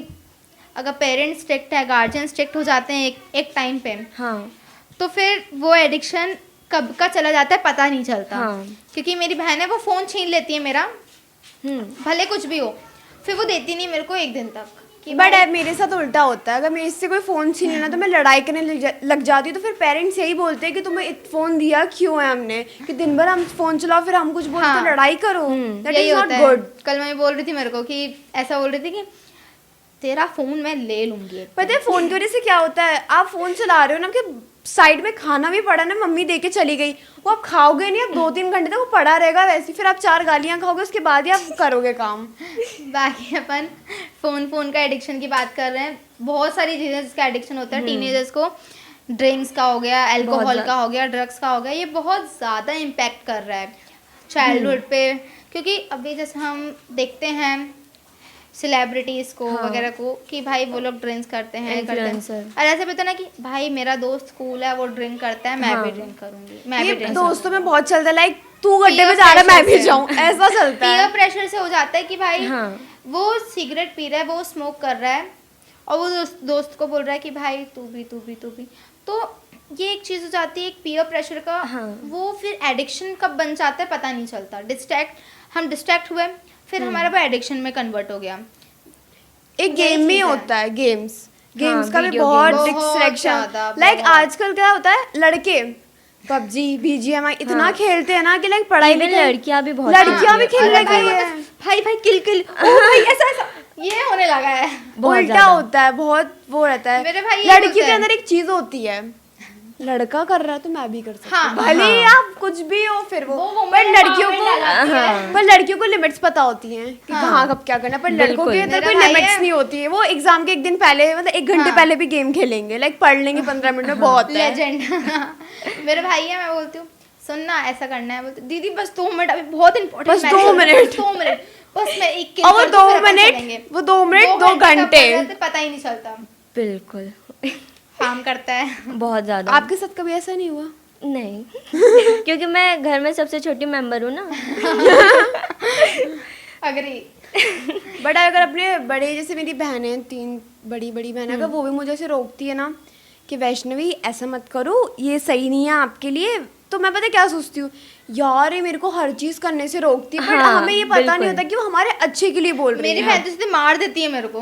Speaker 3: अगर पेरेंट्स स्ट्रिक्ट है, गार्जियन स्ट्रिक्ट हो जाते हैं एक टाइम पे,
Speaker 1: हाँ
Speaker 3: तो फिर वो एडिक्शन कब का चला जाता है पता नहीं चलता।
Speaker 1: हाँ।
Speaker 3: क्योंकि मेरी बहन है, वो फ़ोन छीन लेती है मेरा,
Speaker 1: हम्म
Speaker 3: भले कुछ भी हो, फिर वो देती नहीं मेरे को एक दिन तक कि
Speaker 2: बट
Speaker 3: भाई-
Speaker 2: मेरे साथ उल्टा होता है, अगर मेरे से कोई फ़ोन छीन लेना तो मैं लड़ाई करने लग जाती हूँ। तो फिर पेरेंट्स यही बोलते हैं कि तुम्हें फ़ोन दिया क्यों है हमने, कि दिन भर हम फ़ोन चलाओ फिर हम कुछ बोलते
Speaker 3: हाँ।
Speaker 2: तो लड़ाई करो। दैट
Speaker 3: यही
Speaker 2: इज़ नॉट
Speaker 3: होता है।
Speaker 2: गुड।
Speaker 3: कल मम्मी बोल रही थी मेरे को कि ऐसा बोल रही थी कि तेरा फ़ोन मैं ले लूँगी एक
Speaker 2: पता है फ़ोन की वजह से क्या होता है, आप फ़ोन चला रहे हो ना, कि साइड में खाना भी पड़ा ना, मम्मी दे के चली गई, वो आप खाओगे नहीं, आप 2-3 घंटे तक वो पड़ा रहेगा वैसे, फिर आप 4 गालियाँ खाओगे, उसके बाद ही आप करोगे काम।
Speaker 3: बाकी अपन फ़ोन का एडिक्शन की बात कर रहे हैं। बहुत सारी चीज़ें जिसका एडिक्शन होता है टीनेजर्स को। ड्रिंक्स का हो गया, अल्कोहल का हो गया, ड्रग्स का हो गया, ये बहुत ज़्यादा इम्पैक्ट कर रहा है चाइल्डहुड पे। क्योंकि अभी जैसे हम देखते हैं सेलिब्रिटीज़ को वगैरह को कि भाई वो लोग ड्रिंक्स करते हैं
Speaker 1: Influencer।
Speaker 3: और ऐसे भी तो ना कि भाई मेरा दोस्त कूल है, वो ड्रिंक करता है, मैं भी ड्रिंक करूंगी, मैं भी
Speaker 2: ये
Speaker 3: ड्रिंक
Speaker 2: दोस्तों में बहुत चलता है, लाइक तू गड्ढे में जा रहा है मैं भी जाऊँ, ऐसा चलता
Speaker 3: पीयर
Speaker 2: है।
Speaker 3: प्रेशर से हो जाता है कि भाई
Speaker 1: हाँ।
Speaker 3: वो सिगरेट पी रहा है, वो स्मोक कर रहा है और वो दोस्त को बोल रहा है कि भाई तू भी। तो ये एक चीज़ हो जाती है, एक पीयर प्रेशर का।
Speaker 1: हाँ।
Speaker 3: वो फिर एडिक्शन कब बन जाता है पता नहीं चलता। हम डिस्ट्रैक्ट हुए, फिर हमारा वो एडिक्शन में कन्वर्ट हो गया।
Speaker 2: एक
Speaker 3: यही
Speaker 2: गेम में
Speaker 3: चीज़ है।
Speaker 2: होता है, गेम्स का भी
Speaker 1: video
Speaker 2: बहुत
Speaker 3: games।
Speaker 2: डिस्ट्रैक्शन।
Speaker 3: बहुत ज़्यादा,
Speaker 2: लाइक
Speaker 3: बहुत।
Speaker 2: आजकल क्या होता है, लड़के पबजी बीजीएमआई इतना
Speaker 1: हाँ।
Speaker 2: खेलते हैं ना कि लाइक पढ़ाई
Speaker 1: Even
Speaker 2: भी
Speaker 1: लड़कियां भी बहुत
Speaker 2: लड़कियां भी
Speaker 1: खेलती हैं।
Speaker 2: खेल
Speaker 3: अरे भाई
Speaker 2: रही
Speaker 3: वो
Speaker 2: है।
Speaker 3: तो भाई किल ओ भाई ऐसा ये होने लगा है।
Speaker 1: बहुत
Speaker 2: उल्टा
Speaker 1: ज़्यादा।
Speaker 2: होता है, बहुत वो रहता है।
Speaker 3: मेरे भाई ये
Speaker 2: लड़कियों
Speaker 3: बोलते
Speaker 2: के
Speaker 3: हैं।
Speaker 2: अंदर एक चीज होती है, लड़का कर रहा है तो मैं भी कर सकती
Speaker 3: हाँ,
Speaker 2: हूँ, भले ही आप कुछ भी हो फिर वो
Speaker 3: woman
Speaker 2: पर लड़कियों
Speaker 3: empowerment आ जाती है।
Speaker 2: को पर लड़कियों को लिमिट्स पता होती हैं कि कहाँ कब क्या करना है, पर लड़कों
Speaker 1: बिल्कुल।
Speaker 2: के अंदर
Speaker 3: मेरा
Speaker 2: कोई
Speaker 3: भाई
Speaker 2: लिमिट्स
Speaker 3: है।
Speaker 2: नहीं होती है। वो एग्जाम के एक दिन पहले, मतलब 1 घंटे
Speaker 3: हाँ।
Speaker 2: पहले भी गेम खेलेंगे, लाइक पढ़ लेंगे 15 मिनट में, बहुत है।
Speaker 3: लेजेंड। मेरे भाई है, मैं बोलती हूँ सुन ना ऐसा करना है, बोलती दीदी बस 2 मिनट, अभी बहुत इंपॉर्टेंट
Speaker 2: बस 2 मिनट।
Speaker 3: 2 मिनट बस मैं एक kill
Speaker 2: और वो
Speaker 3: कर दूँ,
Speaker 2: 2
Speaker 3: फिर अपन
Speaker 2: मिनट,
Speaker 3: चलेंगे।
Speaker 2: वो 2 मिनट 2
Speaker 3: कब
Speaker 2: घंटे।
Speaker 3: पड़ जाते पता ही नहीं चलता।
Speaker 1: बिल्कुल।
Speaker 3: काम करता है।
Speaker 1: बहुत ज़्यादा।
Speaker 2: आपके साथ कभी ऐसा नहीं हुआ?
Speaker 1: नहीं क्योंकि मैं घर में सबसे छोटी मेंबर हूँ ना।
Speaker 3: अग्री।
Speaker 2: बट अगर अपने बड़े, जैसे मेरी बहनें 3 बड़ी बहन, अगर वो भी मुझे ऐसे रोकती है ना कि वैष्णवी ऐसा मत करो, ये सही नहीं है आपके लिए, तो मैं पता क्या सोचती हूँ, यार ये मेरे को हर चीज करने से रोकती है, बट
Speaker 1: हाँ,
Speaker 2: हमें ये पता
Speaker 1: बिल्कुल।
Speaker 2: नहीं होता कि वो हमारे अच्छे के लिए बोल रही
Speaker 3: मेरी
Speaker 2: है।
Speaker 3: बहन तो सीधे मार देती है मेरे को।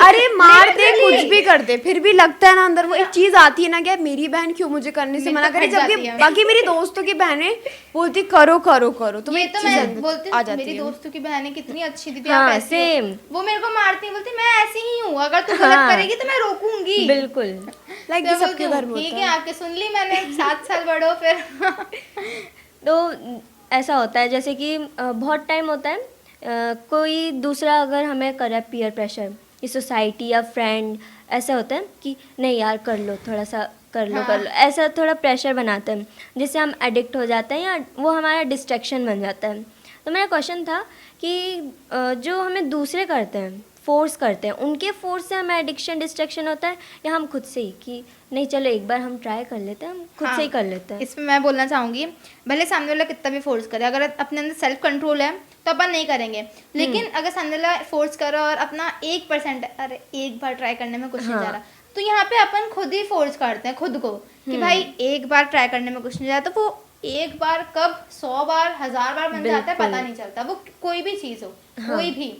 Speaker 2: अरे मार दे, कुछ भी कर दे, फिर भी लगता है ना अंदर वो एक चीज आती है ना कि यार मेरी बहन क्यों मुझे करने से
Speaker 3: मेरी
Speaker 2: मना
Speaker 3: तो
Speaker 2: करे,
Speaker 3: फट जाती
Speaker 2: जबकि
Speaker 3: है।
Speaker 2: बाकी मेरी दोस्तों की बहनें बोलती करो करो करो, तो
Speaker 3: ये
Speaker 2: एक
Speaker 3: तो
Speaker 2: चीज़
Speaker 3: मैं
Speaker 2: अंदर
Speaker 3: बोलती
Speaker 2: आ
Speaker 3: हूँ
Speaker 2: जाती
Speaker 3: मेरी
Speaker 2: है।
Speaker 3: दोस्तों की बहनें कितनी अच्छी दीदी,
Speaker 1: हाँ,
Speaker 3: आप ऐसी हो।
Speaker 1: same।
Speaker 3: वो मेरे को मारती है, बोलती मैं ऐसी ही हूँ, अगर तू गलत
Speaker 1: हाँ।
Speaker 3: करेगी तो मैं रोकूंगी।
Speaker 1: बिल्कुल।
Speaker 2: लाइक
Speaker 3: तो
Speaker 2: ये
Speaker 3: मैं
Speaker 2: सबके
Speaker 3: बोलती
Speaker 2: घर
Speaker 3: हूँ,
Speaker 2: में
Speaker 3: ठीक
Speaker 2: होता
Speaker 3: है
Speaker 2: है।
Speaker 3: आपके सुन ली मैंने, 7 साल बड़ो फिर।
Speaker 1: तो ऐसा होता है जैसे कि बहुत टाइम होता है कोई दूसरा अगर हमें करे पीयर प्रेशर, ये सोसाइटी या फ्रेंड, ऐसा होता है कि नहीं यार कर लो, थोड़ा सा कर लो कर लो, ऐसा थोड़ा प्रेशर बनाते हैं जिससे हम एडिक्ट हो जाते हैं या वो हमारा डिस्ट्रैक्शन बन जाता है। तो मेरा क्वेश्चन था कि जो हमें दूसरे करते हैं, फोर्स करते हैं, उनके फोर्स से हमें एडिक्शन डिस्ट्रैक्शन होता है या हम खुद से ही कि नहीं चलो एक बार हम ट्राई कर लेते हैं, हम खुद से ही कर लेते हैं।
Speaker 3: इसमें मैं बोलना चाहूँगी, भले सामने वाला कितना भी फोर्स करे, अगर अपने अंदर सेल्फ कंट्रोल है तो अपन नहीं करेंगे, लेकिन अगर सामने वाला फोर्स कर रहा है और अपना 1%, अरे एक बार ट्राई करने में कुछ नहीं जा रहा, तो यहाँ पे अपन खुद ही फोर्स करते हैं खुद को कि भाई एक बार ट्राई करने में कुछ नहीं जा रहा, तो वो एक बार कब 100 बार 1000 बार बन जाता है पता नहीं चलता। वो कोई भी चीज़ हो, कोई भी,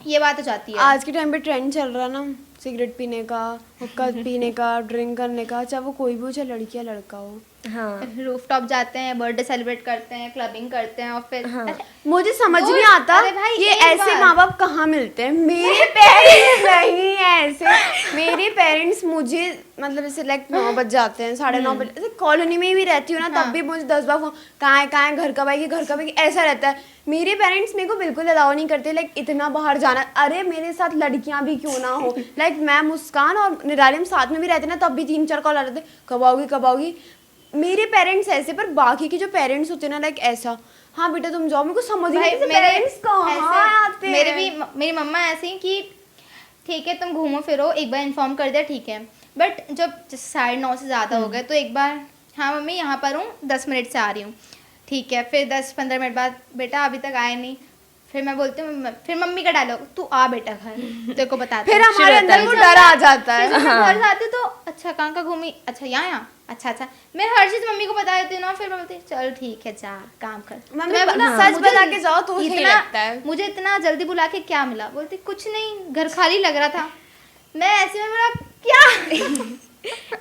Speaker 3: ये बात हो जाती है।
Speaker 2: आज के टाइम पे ट्रेंड चल रहा है ना, सिगरेट पीने का, हुक्का पीने का, ड्रिंक करने का, चाहे वो कोई भी हो, चाहे लड़की या लड़का हो।
Speaker 1: हाँ
Speaker 3: रूफटॉप जाते हैं, बर्थडे सेलिब्रेट करते हैं, क्लबिंग करते हैं, और फिर
Speaker 2: मुझे समझ
Speaker 3: रोज,
Speaker 2: नहीं आता
Speaker 3: अरे भाई,
Speaker 2: ये
Speaker 3: एक
Speaker 2: ऐसे
Speaker 3: बार।
Speaker 2: माँ बाप कहाँ मिलते हैं। मेरे पेरेंट्स नहीं है ऐसे, मेरे पेरेंट्स मुझे मतलब जैसे लाइक 9 बज जाते हैं, 9:30 बजे, ऐसे कॉलोनी में भी रहती हूँ ना, तब भी मुझे 10 बार कहाँ है घर कब आएगी, घर कब आएगी, ऐसा रहता है। मेरे पेरेंट्स मेरे को बिल्कुल अलाउ नहीं करते लाइक इतना बाहर जाना। अरे मेरे साथ लड़कियां भी क्यों ना हो, लाइक मैं, मुस्कान और निराली हम साथ में भी रहते ना, तब भी 3-4 कॉल आ जाते, कब आओगी कब आओगी। मेरे पेरेंट्स ऐसे, पर बाकी के जो पेरेंट्स होते हैं ना लाइक ऐसा, हाँ बेटा तुम जाओ, मेरे को समझ ही नहीं
Speaker 3: मेरे
Speaker 2: पेरेंट्स कहाँ आते हैं।
Speaker 3: मेरी मम्मा ऐसी हैं कि ठीक है तुम घूमो फिरो, एक बार इन्फॉर्म कर दिया ठीक है, बट जब 9:30 से ज़्यादा हो गए तो एक बार हाँ मम्मी यहाँ पर हूँ 10 मिनट से आ रही हूँ, ठीक है, फिर 10-15 मिनट बाद बेटा अभी तक आए नहीं, फिर मैं बोलती हूँ, फिर मम्मी का डायलॉग तू आ बेटा घर, तेरे को बताते
Speaker 2: फिर
Speaker 3: हैं।
Speaker 2: हमारे अंदर वो डर आ जाता है।
Speaker 3: फिर जब मैं घर जाती हूँ तो अच्छा कहाँ का घूमी, अच्छा यहाँ अच्छा मैं हर चीज़ मम्मी को बता देती हूँ ना, फिर मैं बोलती हूँ चल ठीक है जा काम कर।
Speaker 2: मम्मी
Speaker 3: तो मैं बोला,
Speaker 2: सच
Speaker 3: मुझे
Speaker 2: बता के जाओ तो सही लगता है।
Speaker 3: मुझे इतना जल्दी बुला के क्या मिला, बोलती कुछ नहीं घर खाली लग रहा था, मैं ऐसे में बोला क्या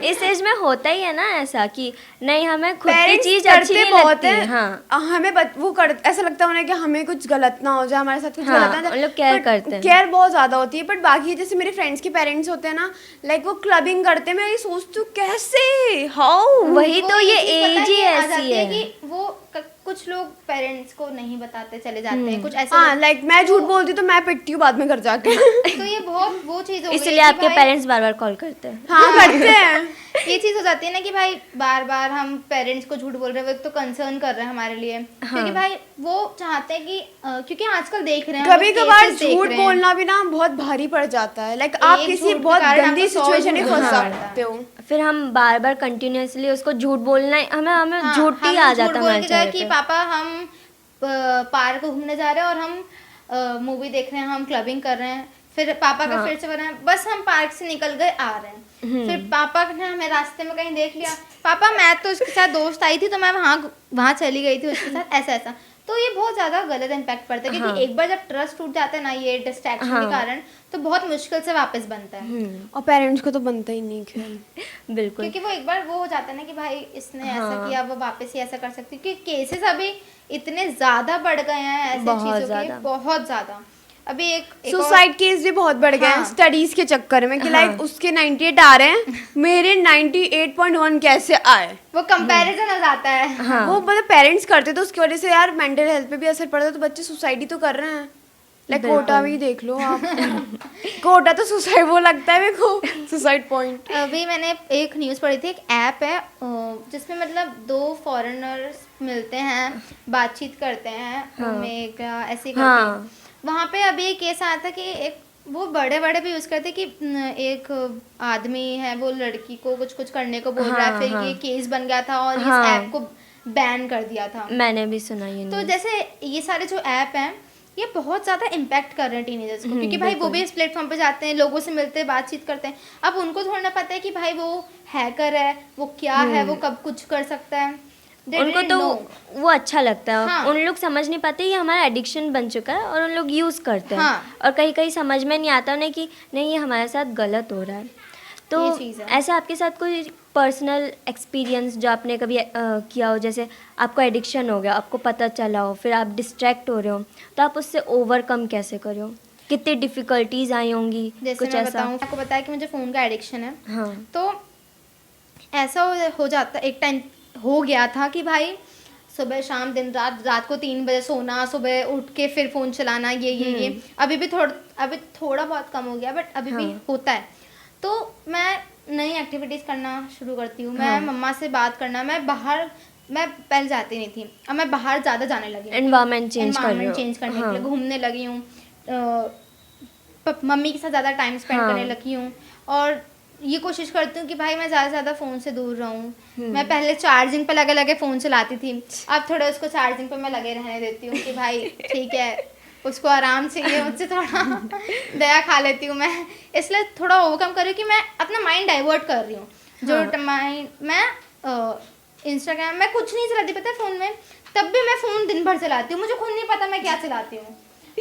Speaker 1: इस एज में होता ही है ना ऐसा कि नहीं हमें खुद की
Speaker 2: पेरेंट्स
Speaker 1: चीज अच्छी
Speaker 2: करते
Speaker 1: नहीं
Speaker 2: बहुत
Speaker 1: लगती
Speaker 2: है,
Speaker 1: हाँ
Speaker 2: हमें वो कर ऐसा लगता है उन्हें कि हमें कुछ गलत ना हो जाए, हमारे साथ कुछ
Speaker 1: हाँ,
Speaker 2: गलत ना हो जाए।
Speaker 1: उन लोग care करते हैं।
Speaker 2: केयर बहुत ज्यादा होती है, बट बाकी जैसे मेरे फ्रेंड्स के पेरेंट्स होते हैं ना लाइक वो क्लबिंग करते हैं, मैं ये सोचती हूँ कैसे हाउ।
Speaker 1: वही
Speaker 3: वो
Speaker 1: तो ये
Speaker 3: चीज़ पता
Speaker 1: एज ही
Speaker 3: है, आ
Speaker 1: ऐसी
Speaker 3: जाती
Speaker 1: है
Speaker 3: कि वो कुछ लोग पेरेंट्स को नहीं बताते चले जाते हैं, कुछ ऐसे
Speaker 2: हाँ लाइक मैं झूठ बोलती तो मैं पिटती हूँ बाद में घर जाके।
Speaker 3: तो ये बहुत वो चीज़ हो गई
Speaker 1: इसलिए
Speaker 3: कि
Speaker 1: आपके
Speaker 3: भाई-
Speaker 1: पेरेंट्स बार बार कॉल करते हैं
Speaker 2: हाँ करते हैं।
Speaker 3: ये चीज़ हो जाती है ना कि भाई बार बार हम पेरेंट्स को झूठ बोल रहे हैं, वो एक तो कंसर्न कर रहे हैं हमारे लिए, क्योंकि भाई वो चाहते हैं कि क्योंकि आजकल देख रहे हैं
Speaker 2: कभी
Speaker 3: हम लोग
Speaker 2: कभार
Speaker 3: cases देख
Speaker 2: झूठ
Speaker 3: रहे हैं।
Speaker 2: बोलना भी ना बहुत भारी पड़ जाता है, लाइक आप
Speaker 3: एक
Speaker 2: किसी
Speaker 3: झूठ के
Speaker 2: बहुत
Speaker 3: कारण
Speaker 2: गंदी
Speaker 3: आपको 100
Speaker 2: सिचुएशन में
Speaker 3: झूठ
Speaker 2: फंस
Speaker 3: बोलना
Speaker 2: सकते हो।
Speaker 1: फिर हम बार बार कंटिन्यूअसली उसको झूठ बोलना हमें हमें
Speaker 3: हाँ,
Speaker 1: झूठ ही
Speaker 3: हम
Speaker 1: आ
Speaker 3: झूठ
Speaker 1: जाता है
Speaker 3: बोल
Speaker 1: हमारे
Speaker 3: के जाए
Speaker 1: चेहरे
Speaker 3: कि
Speaker 1: पे।
Speaker 3: पापा हम पार्क घूमने जा रहे हैं और हम मूवी देख रहे हैं, हम क्लबिंग कर रहे हैं, फिर पापा का फिर से बोल रहे हैं बस हम पार्क से निकल गए आ रहे हैं, फिर पापा ने हमें रास्ते में कहीं देख लिया, पापा मैं तो उसके साथ दोस्त आई थी तो मैं वहाँ चली गई थी उसके साथ, ऐसा तो ये बहुत ज्यादा गलत इम्पैक्ट पड़ता है, क्योंकि एक बार जब ट्रस्ट टूट जाता है ना ये डिस्ट्रैक्शन के कारण, तो बहुत मुश्किल से वापस बनता है,
Speaker 2: और पेरेंट्स को तो बनता ही नहीं खेल।
Speaker 1: बिल्कुल
Speaker 3: क्योंकि वो एक बार वो हो जाता है ना कि भाई इसने ऐसा किया वो वापस ही ऐसा कर सकती है, क्योंकि केसेस अभी इतने ज्यादा बढ़ गए हैं ऐसी
Speaker 1: बहुत
Speaker 3: चीजों के,
Speaker 1: ज़्यादा।
Speaker 3: बहुत ज्यादा। अभी एक और-
Speaker 2: सुसाइड केस भी बहुत बढ़ गए हैं
Speaker 3: हाँ।
Speaker 2: स्टडीज के चक्कर में कि लाइक उसके 98 आ रहे हैं, मेरे 98.1 कैसे आए।
Speaker 3: वो कंपैरिजन हो जाता है।
Speaker 1: हाँ
Speaker 2: वो मतलब पेरेंट्स करते तो उसकी वजह से यार मेंटल हेल्थ पे भी असर पड़ता है, तो बच्चे सुसाइड ही तो कर रहे हैं। लाइक कोटा भी देख लो आप। कोटा तो सुसाइड वो लगता है मेरे को सुसाइड पॉइंट।
Speaker 3: अभी मैंने एक न्यूज़ पढ़ी थी, एक ऐप है जिसमें मतलब 2 फॉरेनर्स मिलते हैं, बातचीत करते हैं, ओमेगा ऐसे करके।
Speaker 1: हाँ।
Speaker 3: वहाँ पे अभी एक केस आया था कि एक वो बड़े बड़े भी यूज़ करते कि एक आदमी है वो लड़की को कुछ कुछ करने को बोल रहा है, फिर ये केस बन गया था और इस ऐप को बैन कर दिया था।
Speaker 1: मैंने भी सुना ये
Speaker 3: तो
Speaker 1: news।
Speaker 3: जैसे ये सारे जो ऐप हैं ये बहुत ज़्यादा इम्पैक्ट कर रहे हैं टीनेजर्स को, क्योंकि भाई वो भी इस प्लेटफॉर्म पे जाते हैं, लोगों से मिलते हैं, बातचीत करते हैं। अब उनको थोड़ा ना पता है कि भाई वो हैकर है, वो क्या है, वो कब कुछ कर सकता है। They
Speaker 1: उनको
Speaker 3: didn't
Speaker 1: तो
Speaker 3: know।
Speaker 1: वो अच्छा लगता है।
Speaker 3: हाँ।
Speaker 1: उन लोग समझ नहीं पाते ये हमारा एडिक्शन बन चुका है और उन लोग यूज़ करते हैं।
Speaker 3: हाँ।
Speaker 1: और कहीं कहीं समझ में नहीं आता उन्हें कि नहीं ये हमारे साथ गलत हो रहा है। तो
Speaker 3: ये चीज़ है।
Speaker 1: ऐसा आपके साथ कोई पर्सनल एक्सपीरियंस जो आपने कभी किया हो, जैसे आपको एडिक्शन हो गया, आपको पता चला हो, फिर आप डिस्ट्रैक्ट हो रहे हो, तो आप उससे ओवरकम कैसे करो? कितनी डिफ़िकल्टीज आई होंगी?
Speaker 3: जैसे
Speaker 1: कुछ
Speaker 3: मैं
Speaker 1: ऐसा?
Speaker 3: बताऊँ, आपको पता है कि मुझे फ़ोन का एडिक्शन है।
Speaker 1: हाँ
Speaker 3: तो ऐसा हो जाता, एक टाइम हो गया था कि भाई सुबह शाम दिन रात को 3 बजे सोना, सुबह उठ के फिर फ़ोन चलाना, ये अभी थोड़ा बहुत कम हो गया, बट अभी भी होता है। तो मैं नई एक्टिविटीज़ करना शुरू करती हूँ, मैं मम्मा से बात करना, मैं पहले जाती नहीं थी, अब मैं बाहर ज़्यादा जाने लगी हूँ।
Speaker 1: एनवायरनमेंट चेंज करने
Speaker 3: के लिए घूमने लगी हूँ, मम्मी के साथ ज़्यादा टाइम स्पेंड करने लगी हूँ, और ये कोशिश करती हूँ कि भाई मैं ज़्यादा से ज़्यादा फ़ोन से दूर रहूँ। मैं पहले चार्जिंग पे लगे लगे फ़ोन चलाती थी, अब थोड़ा उसको चार्जिंग पे मैं लगे रहने देती हूँ कि भाई ठीक है उसको आराम चाहिए, मुझसे थोड़ा दया खा लेती हूँ मैं, इसलिए थोड़ा ओवरकम कर रही हूँ कि मैं अपना माइंड डाइवर्ट कर रही हूँ। जो मैं इंस्टाग्राम में कुछ नहीं चलाती पता है फ़ोन में, तब भी मैं फ़ोन दिन भर चलाती हूँ, मुझे खुद नहीं पता मैं क्या चलाती हूँ।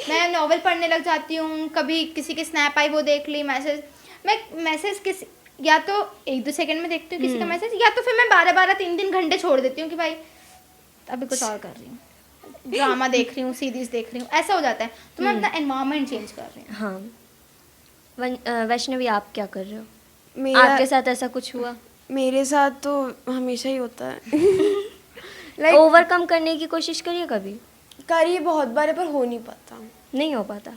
Speaker 3: मैं नॉवल पढ़ने लग जाती हूँ, कभी किसी की स्नैप आई वो देख ली, मैसेज या तो 1-2 सेकंड में देखती हूँ किसी का मैसेज, या तो फिर मैं 12-12 3 घंटे छोड़ देती हूँ कि भाई अभी कुछ और कर रही हूँ, ड्रामा देख रही हूँ, सीरीज देख रही हूँ, ऐसा हो जाता है। तो मैं अपना एनवायरनमेंट चेंज कर रही हूँ।
Speaker 1: हाँ वैष्णवी, आप क्या कर रहे हो?
Speaker 2: मेरा
Speaker 1: आपके साथ ऐसा कुछ हुआ?
Speaker 2: मेरे साथ तो हमेशा ही होता है।
Speaker 1: लाइक ओवरकम करने की कोशिश करिए कभी?
Speaker 2: करिए बहुत बार, पर हो नहीं पाता।
Speaker 1: नहीं हो पाता,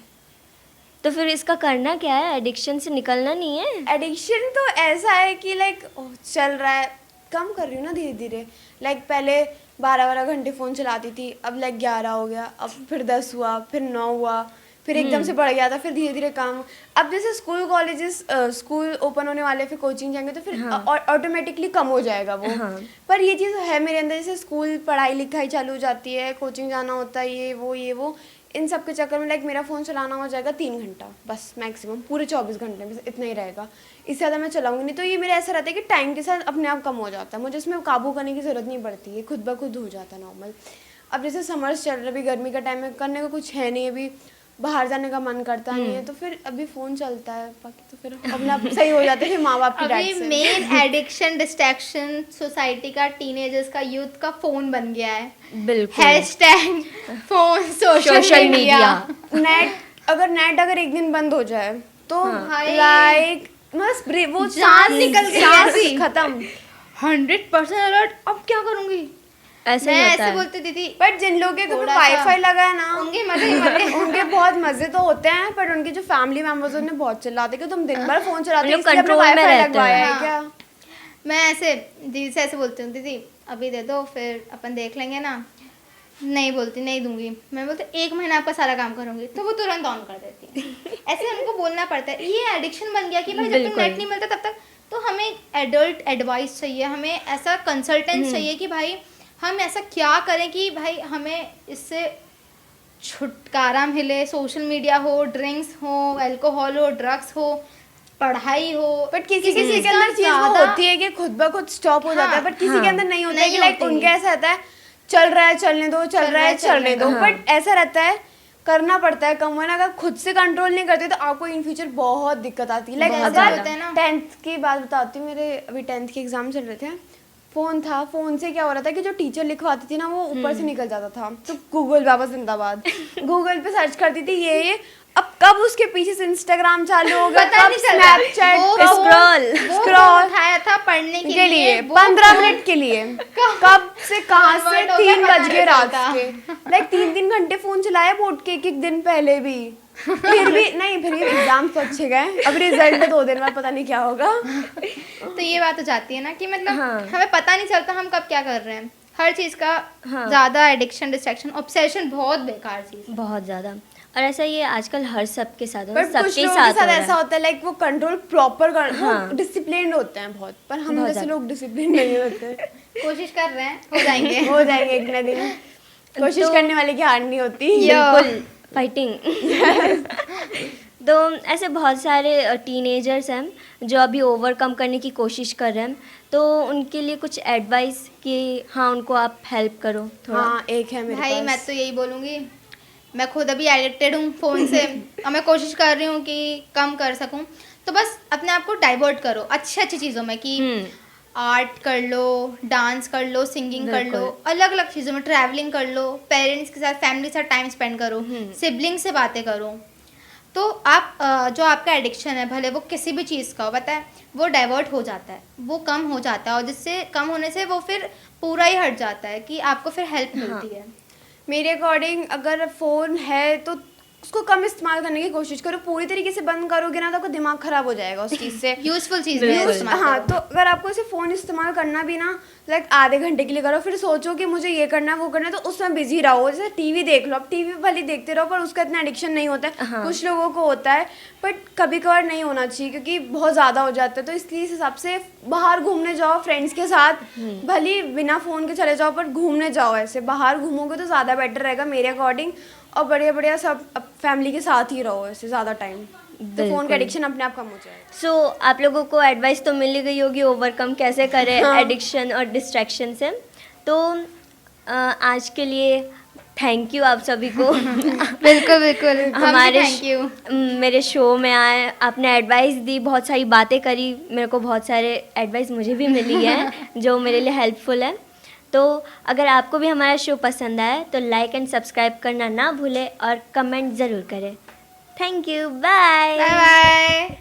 Speaker 1: तो फिर इसका करना क्या है? एडिक्शन से निकलना नहीं है?
Speaker 2: एडिक्शन तो ऐसा है कि लाइक चल रहा है, कम कर रही हूँ ना धीरे धीरे। लाइक पहले 12-12 घंटे फ़ोन चलाती थी, अब लाइक 11 हो गया, अब फिर 10 हुआ, फिर 9 हुआ, फिर एकदम से बढ़ गया था, फिर धीरे धीरे कम। अब जैसे स्कूल कॉलेजेस स्कूल ओपन होने वाले, फिर कोचिंग जाएंगे तो फिर ऑटोमेटिकली कम हो जाएगा वो। पर ये चीज़ है मेरे अंदर, जैसे स्कूल पढ़ाई लिखाई चालू हो जाती है, कोचिंग जाना होता है, ये वो इन सब के चक्कर में लाइक मेरा फ़ोन चलाना हो जाएगा 3 घंटा बस मैक्सिमम, पूरे 24 घंटे में इतना ही रहेगा। इससे ज़्यादा मैं चलाऊंगी नहीं। तो ये मेरा ऐसा रहता है कि टाइम के साथ अपने आप कम हो जाता है, मुझे इसमें काबू करने की ज़रूरत नहीं पड़ती है, खुद ब खुद हो जाता है नॉर्मल। अब जैसे समर्स चल रहा है, अभी गर्मी का टाइम है, करने को कुछ है नहीं, अभी बाहर जाने का मन करता नहीं है, तो फिर अभी फ़ोन चलता है, बाकी तो फिर अपने आप सही हो जाते हैं फिर माँ बाप की डांट
Speaker 3: अभी
Speaker 2: से।
Speaker 3: मेन एडिक्शन डिस्ट्रैक्शन सोसाइटी का, टीनेजर्स का, यूथ का फोन बन गया है।
Speaker 1: बिल्कुल।
Speaker 3: Hashtag phone, social media.
Speaker 2: Net अगर एक दिन बंद हो जाए तो
Speaker 3: भाई,
Speaker 2: लाइक बस वो
Speaker 3: जान निकल गई
Speaker 2: सांस
Speaker 3: ऐसी।
Speaker 2: खत्म।
Speaker 3: 100% अलर्ट। अब क्या करूंगी?
Speaker 1: ऐसे ही
Speaker 3: मैं
Speaker 1: होता
Speaker 3: ऐसे
Speaker 1: है।
Speaker 3: बोलती दीदी,
Speaker 2: बट जिन लोगों के घर
Speaker 3: थोड़ा सा-
Speaker 2: वाईफाई लगा है ना,
Speaker 3: उनके मजे ही मजे।
Speaker 2: उनके बहुत मजे तो होते हैं, पर उनके जो फैमिली मेंबर्स उन्हें बहुत चिल्लाते कि तुम दिन भर फोन चलाते हो,
Speaker 1: लोग
Speaker 2: इसलिए अपना
Speaker 1: control में
Speaker 2: वाईफाई
Speaker 1: रहते
Speaker 2: लगवाया
Speaker 3: हैं।
Speaker 2: है क्या?
Speaker 3: मैं ऐसे दीदी से ऐसे बोलती हूँ, दीदी अभी दे दो, फिर अपन देख लेंगे ना। नहीं बोलती, नहीं दूंगी। मैं बोलती 1 महीना आपका सारा काम करूंगी, तो वो तुरंत ऑन कर देती है। ऐसे हमको बोलना पड़ता है। ये एडिक्शन बन गया कि भाई जब तक
Speaker 1: बिल्कुल।
Speaker 3: नेट नहीं मिलता तब तक तो हमें एडल्ट एडवाइस चाहिए, हमें ऐसा कंसल्टेंट चाहिए कि भाई हम ऐसा क्या करें कि भाई हमें इससे छुटकारा मिले। सोशल मीडिया हो, ड्रिंक्स हो, अल्कोहल हो, ड्रग्स हो, पढ़ाई हो,
Speaker 2: बट किसी के
Speaker 3: चीज़
Speaker 2: अंदर चीज वो
Speaker 3: ज़्यादा-
Speaker 2: होती है कि खुद ब खुद स्टॉप हो जाता है, बट किसी के अंदर नहीं होता है कि
Speaker 3: नहीं
Speaker 2: लाइक
Speaker 3: होती।
Speaker 2: उनके ऐसा रहता है चल रहा है चलने दो, चल रहा है चलने दो, बट ऐसा रहता है करना पड़ता है कम। वरना अगर खुद से कंट्रोल नहीं करते तो आपको इन फ्यूचर बहुत दिक्कत आती है। लाइक
Speaker 3: बहुत
Speaker 2: अगर
Speaker 3: ज़्यादा है ना।
Speaker 2: 10th की बात बताती हूँ, मेरे अभी 10th के एग्जाम चल रहे थे, फोन था, फोन से क्या हो रहा था कि जो टीचर लिखवाती थी ना वो ऊपर से निकल जाता था, तो गूगल बाबा जिंदाबाद, गूगल पे सर्च करती थी ये। अब कब उसके पीछे से इंस्टाग्राम चालू हो गया,
Speaker 3: पता
Speaker 2: कब
Speaker 3: नहीं चला।
Speaker 2: स्नैपचैट,
Speaker 3: वो
Speaker 2: कब
Speaker 1: scroll,
Speaker 3: वो
Speaker 2: scroll
Speaker 3: उठाया था पढ़ने
Speaker 2: के लिए
Speaker 3: वो
Speaker 2: 15
Speaker 3: फोन-
Speaker 2: मिनट के लिए, कब से कहाँ से
Speaker 3: Convert हो गया,
Speaker 2: 3
Speaker 3: पता
Speaker 2: बज
Speaker 3: नहीं
Speaker 2: गए रात
Speaker 3: चलता।
Speaker 2: के। लाइक 3 घंटे फोन चलाया बोर्ड के एक दिन पहले भी, फिर भी नहीं, फिर भी एग्जाम तो अच्छे गए। अब रिजल्ट 2 दिन बाद पता नहीं क्या होगा।
Speaker 3: तो ये बात हो जाती है ना कि मतलब
Speaker 1: हाँ।
Speaker 3: हमें पता नहीं चलता हम कब क्या कर रहे हैं। हर चीज़ का
Speaker 1: हाँ।
Speaker 3: ज़्यादा एडिक्शन, डिस्ट्रैक्शन, ऑब्सेशन बहुत बेकार चीज़ है।
Speaker 1: बहुत ज़्यादा। और ऐसा ये आजकल हर सबके साथ
Speaker 2: बट
Speaker 1: सबके
Speaker 2: कुछ लोगों के
Speaker 1: साथ
Speaker 2: साथ
Speaker 1: हो रहा
Speaker 2: ऐसा
Speaker 1: है।
Speaker 2: होता है लाइक वो कंट्रोल प्रॉपर कर, वो
Speaker 1: हाँ।
Speaker 2: डिसिप्लिन होते हैं बहुत, पर हम
Speaker 1: बहुत
Speaker 2: जैसे
Speaker 1: ज़्यादा।
Speaker 2: लोग डिसिप्लिन नहीं होते।
Speaker 3: कोशिश कर रहे हैं, हो जाएंगे।
Speaker 2: हो जाएंगे एक ना दिन, कोशिश करने वाले की हार नहीं होती।
Speaker 1: बिल्कुल, फाइटिंग। तो ऐसे बहुत सारे टीनेजर्स हैं जो अभी ओवरकम करने की कोशिश कर रहे हैं, तो उनके लिए कुछ एडवाइस कि हाँ उनको आप हेल्प करो थोड़ा।
Speaker 2: हाँ एक है मेरे
Speaker 3: भाई
Speaker 2: पास।
Speaker 3: मैं तो यही बोलूँगी, मैं खुद अभी एडिक्टेड हूँ फ़ोन से और मैं कोशिश कर रही हूँ कि कम कर सकूँ। तो बस अपने आप को डाइवर्ट करो अच्छी अच्छी चीज़ों में, कि आर्ट कर लो, डांस कर लो, सिंगिंग कर लो, अलग अलग चीज़ों में, ट्रैवलिंग कर लो, पेरेंट्स के साथ, फैमिली के साथ टाइम स्पेंड करो, सिबलिंग से बातें करो। तो आप जो आपका एडिक्शन है, भले वो किसी भी चीज़ का हो, पता है वो डाइवर्ट हो जाता है, वो कम हो जाता है, और जिससे कम होने से वो फिर पूरा ही हट जाता है कि आपको फिर हेल्प मिलती है।
Speaker 2: मेरे अकॉर्डिंग अगर फ़ोन है तो उसको कम इस्तेमाल करने की कोशिश करो। पूरी तरीके से बंद करोगे ना तो आपका दिमाग खराब हो जाएगा उस चीज़ से।
Speaker 3: यूजफुल चीज़ में
Speaker 1: बिल्कुल।
Speaker 3: इस्तेमाल
Speaker 2: हाँ,
Speaker 3: करो।
Speaker 2: तो अगर आपको इसे फ़ोन इस्तेमाल करना भी ना लाइक आधे घंटे के लिए करो, फिर सोचो कि मुझे ये करना है वो करना है, तो उसमें बिजी रहो। जैसे टीवी देख लो, अब टीवी भले देखते रहो पर उसका इतना एडिक्शन नहीं होता है।
Speaker 1: हाँ।
Speaker 2: कुछ लोगों को होता है, बट कभी कभार नहीं होना चाहिए क्योंकि बहुत ज़्यादा हो जाता है। तो इसलिए इस हिसाब से बाहर घूमने जाओ फ्रेंड्स के साथ, भले बिना फ़ोन के चले जाओ पर घूमने जाओ। ऐसे बाहर घूमोगे तो ज़्यादा बेटर रहेगा मेरे अकॉर्डिंग, और बढ़िया बढ़िया सब फैमिली के साथ ही रहो ऐसे ज़्यादा टाइम, तो फ़ोन का एडिक्शन अपने आप कम हो जाएगा।
Speaker 1: सो आप लोगों को एडवाइस तो मिल ही गई होगी ओवरकम कैसे करें एडिक्शन और डिस्ट्रैक्शन से। तो आज के लिए थैंक यू आप सभी को।
Speaker 3: बिल्कुल बिल्कुल,
Speaker 1: हमारे
Speaker 3: थैंक यू।
Speaker 1: मेरे शो में आए, आपने एडवाइस दी, बहुत सारी बातें करी, मेरे को बहुत सारे एडवाइस मुझे भी मिली है जो मेरे लिए हेल्पफुल है। तो अगर आपको भी हमारा शो पसंद आए तो लाइक एंड सब्सक्राइब करना ना भूलें और कमेंट ज़रूर करें। Thank you, bye
Speaker 3: bye bye.